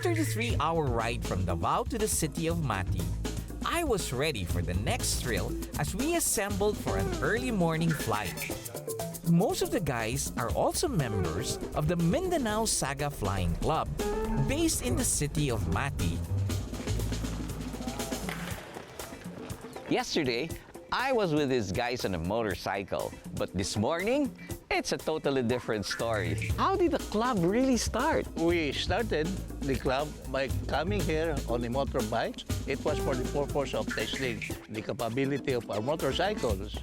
After the 3-hour ride from Davao to the city of Mati, I was ready for the next thrill as we assembled for an early morning flight. Most of the guys are also members of the Mindanao Saga Flying Club, based in the city of Mati. Yesterday, I was with these guys on a motorcycle, but this morning, it's a totally different story. How did the club really start? We started the club by coming here on a motorbike. It was for the purpose of testing the capability of our motorcycles.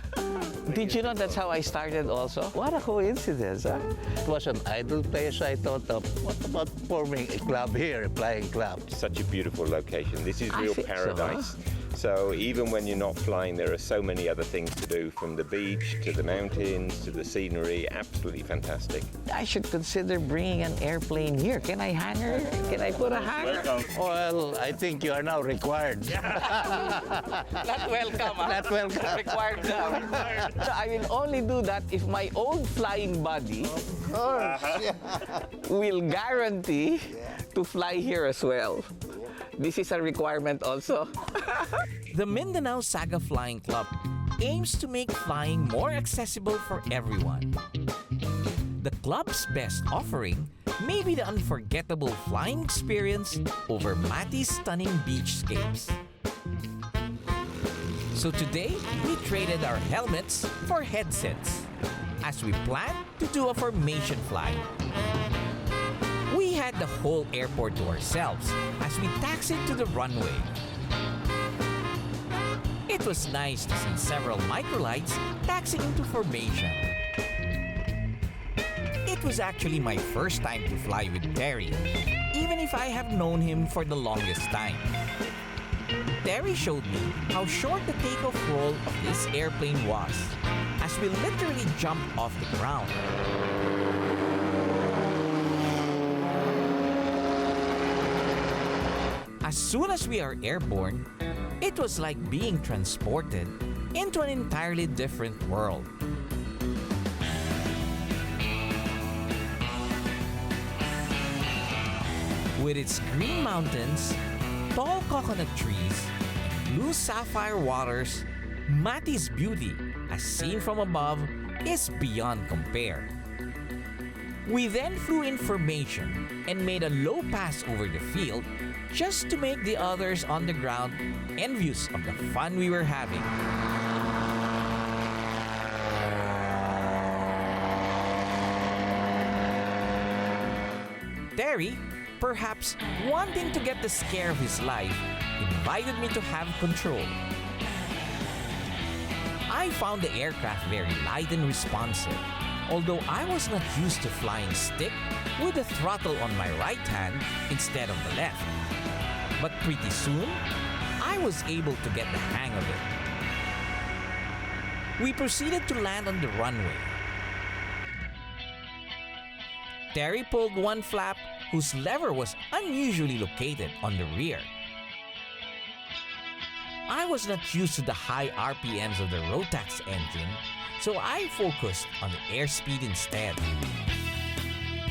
Did you know that's how I started also? What a coincidence, huh? It was an idle place. I thought of, what about forming a club here, a flying club? Such a beautiful location. This is real think so, paradise. So even when you're not flying, there are so many other things to do, from the beach to the mountains to the scenery. Absolutely fantastic. I should consider bringing an airplane here. Can I hangar? Can I put a hangar? Well, I think you are now required. Not welcome, huh? Not welcome. Required now. So I will only do that if my old flying buddy will guarantee to fly here as well. This is a requirement also. The Mindanao Saga Flying Club aims to make flying more accessible for everyone. The club's best offering may be the unforgettable flying experience over Mati's stunning beachscapes. So today, we traded our helmets for headsets as we plan to do a formation flight. We had the whole airport to ourselves as we taxied to the runway. It was nice to see several microlights taxiing into formation. It was actually my first time to fly with Terry, even if I have known him for the longest time. Terry showed me how short the takeoff roll of this airplane was, as we literally jumped off the ground. As soon as we are airborne, it was like being transported into an entirely different world. With its green mountains, tall coconut trees, and blue sapphire waters, Mati's beauty, as seen from above, is beyond compare. We then flew in formation and made a low pass over the field just to make the others on the ground envious of the fun we were having. Terry, perhaps wanting to get the scare of his life, invited me to have control. I found the aircraft very light and responsive, although I was not used to flying stick with the throttle on my right hand instead of the left. But pretty soon, I was able to get the hang of it. We proceeded to land on the runway. Terry pulled one flap whose lever was unusually located on the rear. I was not used to the high RPMs of the Rotax engine, so I focused on the airspeed instead.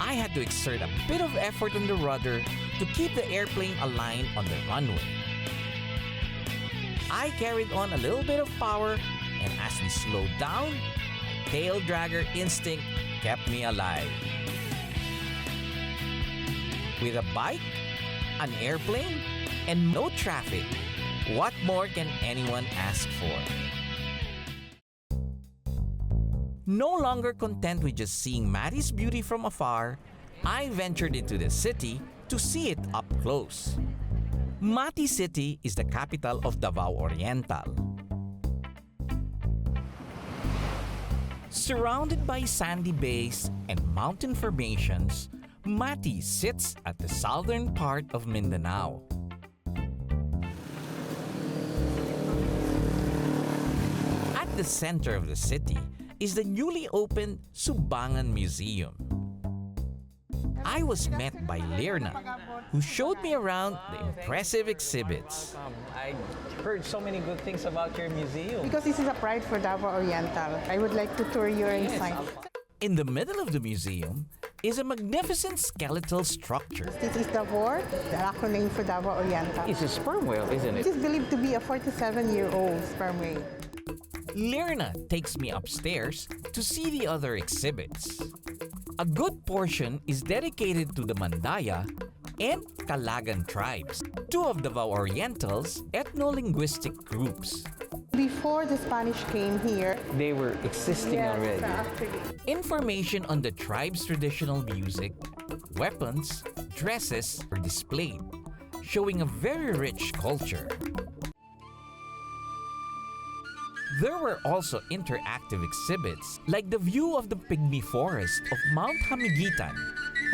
I had to exert a bit of effort on the rudder to keep the airplane aligned on the runway. I carried on a little bit of power, and as we slowed down, my tail dragger instinct kept me alive. With a bike, an airplane, and no traffic, what more can anyone ask for? No longer content with just seeing Mati's beauty from afar, I ventured into the city to see it up close. Mati City is the capital of Davao Oriental. Surrounded by sandy bays and mountain formations, Mati sits at the southern part of Mindanao. At the center of the city is the newly opened Subangan Museum. I was met by Lirna, who showed me around the impressive exhibits. I heard so many good things about your museum. Because this is a pride for Davao Oriental, I would like to tour your inside. In the middle of the museum, is a magnificent skeletal structure. This is the VOR, the acronym for Davao Oriental. It's a sperm whale, isn't It it? is believed to be a 47-year-old sperm whale. Lirna takes me upstairs to see the other exhibits. A good portion is dedicated to the Mandaya and Calagan tribes, two of Davao Oriental's ethno-linguistic groups. Before the Spanish came here, They were existing already. actually. Information on the tribe's traditional music, weapons, dresses were displayed, showing a very rich culture. There were also interactive exhibits like the view of the pygmy forest of Mount Hamigitan,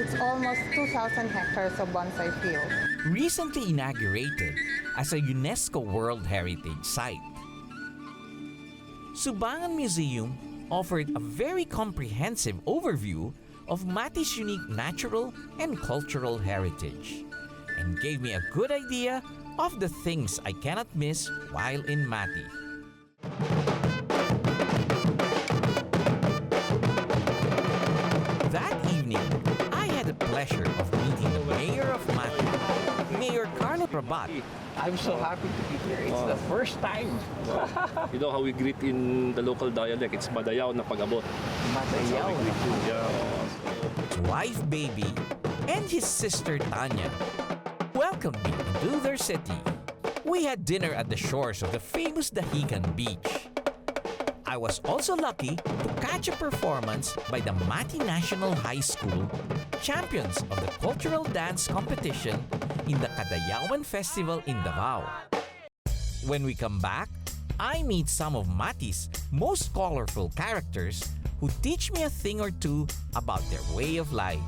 It's almost 2,000 hectares of bonsai field. recently inaugurated as a UNESCO World Heritage Site. Subangan Museum offered a very comprehensive overview of Mati's unique natural and cultural heritage and gave me a good idea of the things I cannot miss while in Mati. That evening, I had the pleasure of meeting the mayor of Mati, Mayor Carlo Rabat. I'm so happy to be here. It's the first time. You know how we greet in the local dialect? It's madayaw na pag-abot. Madayaw. His wife, baby, and his sister, Tanya, welcomed me into their city. We had dinner at the shores of the famous Dahigan Beach. I was also lucky to catch a performance by the Mati National High School, champions of the cultural dance competition in the Kadayawan Festival in Davao. When we come back, I meet some of Mati's most colorful characters who teach me a thing or two about their way of life.